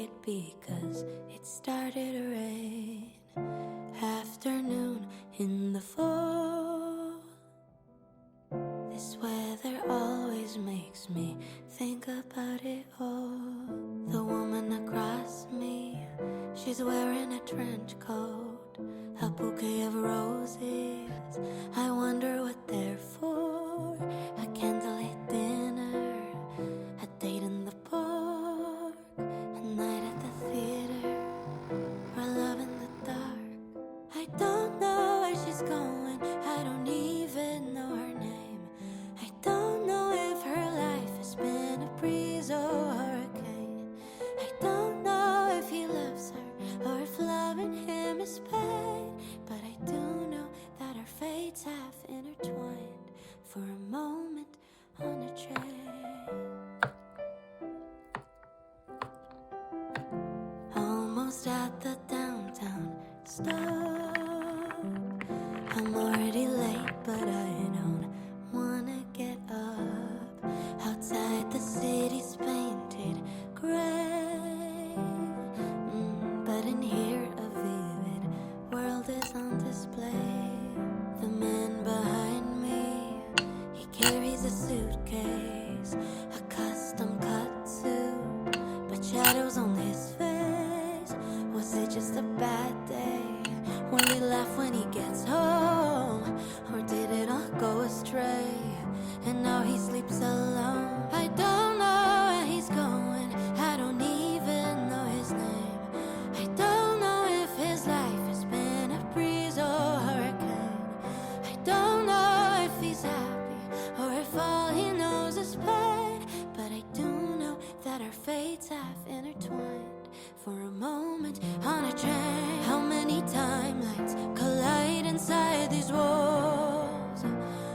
it because it started to rain. Afternoon in the fall. This weather always makes me think about it all. The woman across me, she's wearing a trench coat, a bouquet of roses. I wonder what they're for. A candlelit dinner, a date in the park, a night at the theater, or love in the dark. I don't know where she's going, I don't even know her name. I don't know if her life has been a breeze or a hurricane. I don't know if he loves her or if loving him is pain. But I do know that our fates have intertwined for a moment on a train. Almost at the downtown stop. I'm already late, but I don't wanna get up. Outside the city's painted gray, but in here a vivid world is on display. The man behind me, he carries a suitcase, a custom cut suit, but shadows on his face. Was it just a bad day? Will he laugh when he gets home? Or did it all go astray? And now he sleeps alone. I don't know where he's going, I don't even know his name. I don't know if his life has been a breeze or a hurricane. I don't know if he's happy or if all he knows is pain. But I do know that our fates have intertwined for a moment on a train. How many timelines collide inside these walls?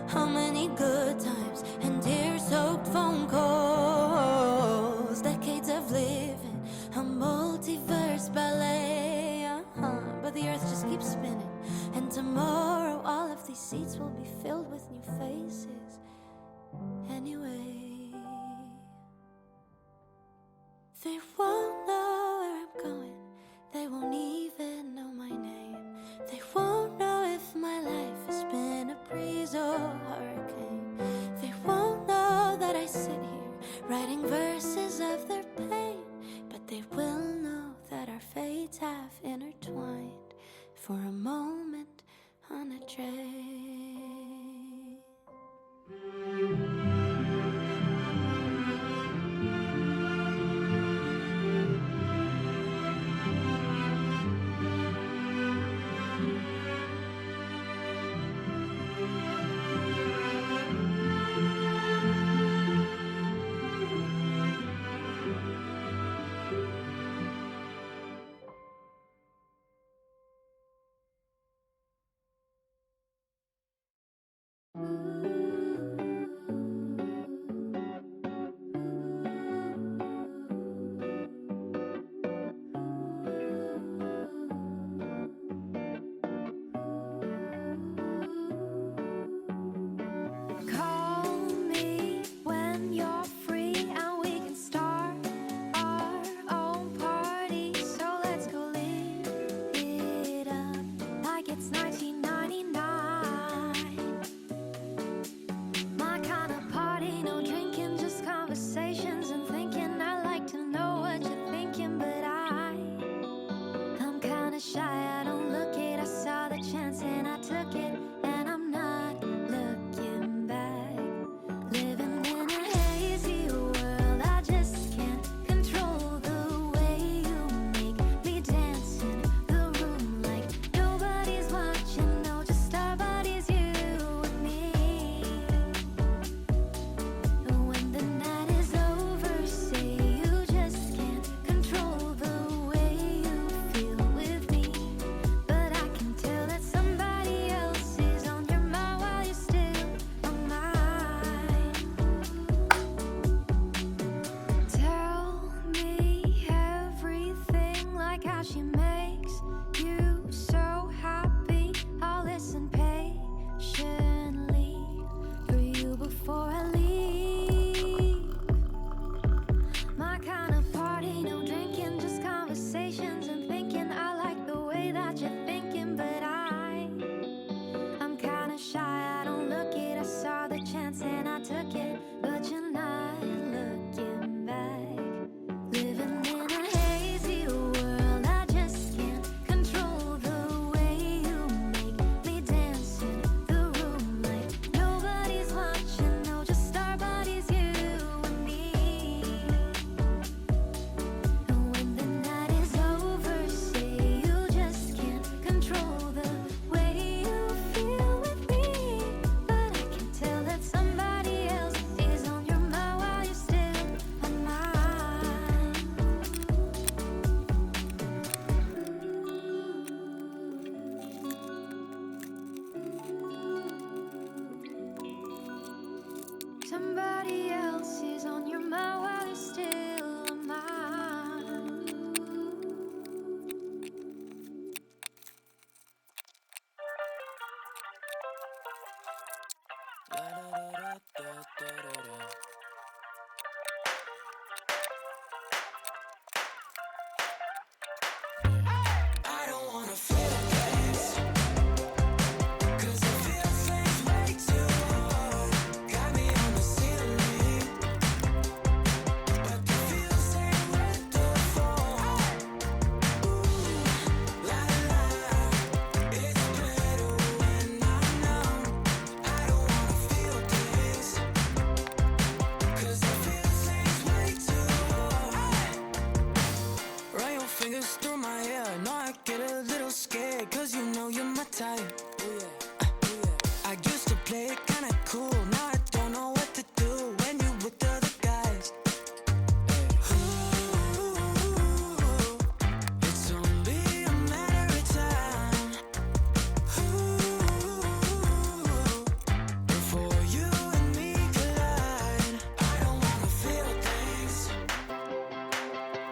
How many good times and tear-soaked phone calls? Decades of living, a multiverse ballet. But the earth just keeps spinning, and tomorrow all of these seats will be filled with new faces. Anyway, they won't know where I'm going, they won't even know my name. They won't know if my life has been a breeze or a hurricane. They won't know that I sit here writing verses of their pain. But they will know that our fates have intertwined for a moment on a train. Call me when you're free and we can start our own party. So let's go live it up like it's 1999. My kind of party, no drinking, just conversations and thinking. I like to know what you're thinking, but I'm kinda shy, I don't look it. I saw the chance and I took it, and I'm not looking back. Living in a hazy world, I just can't control the way you make me dance in the room like nobody's watching. No, just our bodies, you and me. When the night is over, say you just can't control the way you feel with me. But I can tell that somebody else is on your mind while you're still on mine. Tell me everything, like how she makes you so happy. I'll listen patiently for you before I leave. My kind of party, no drinking, just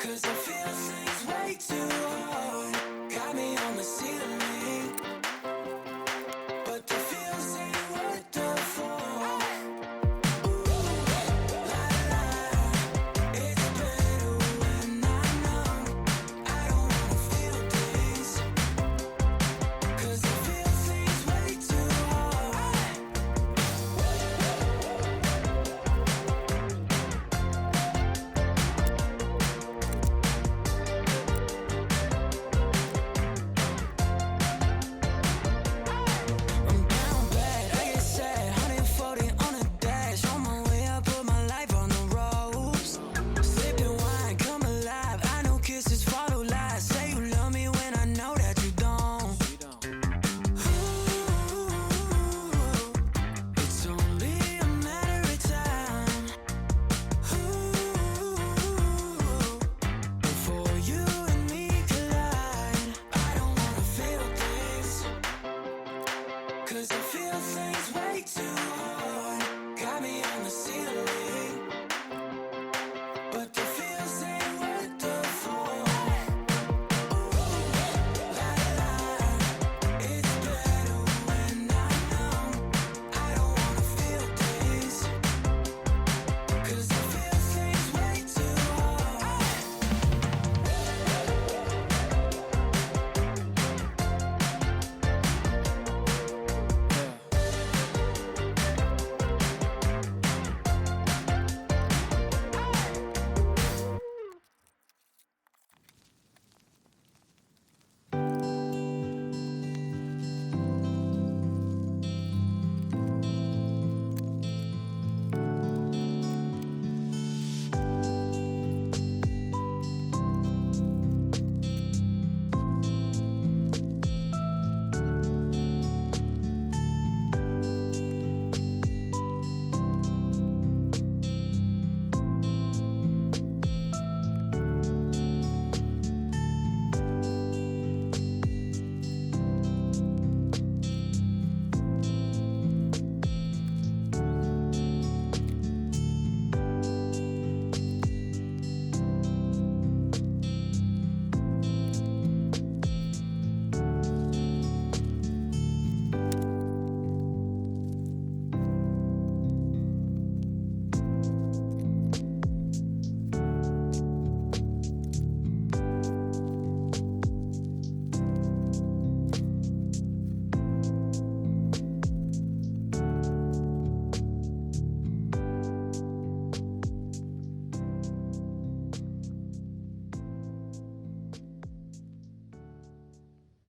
'Cause if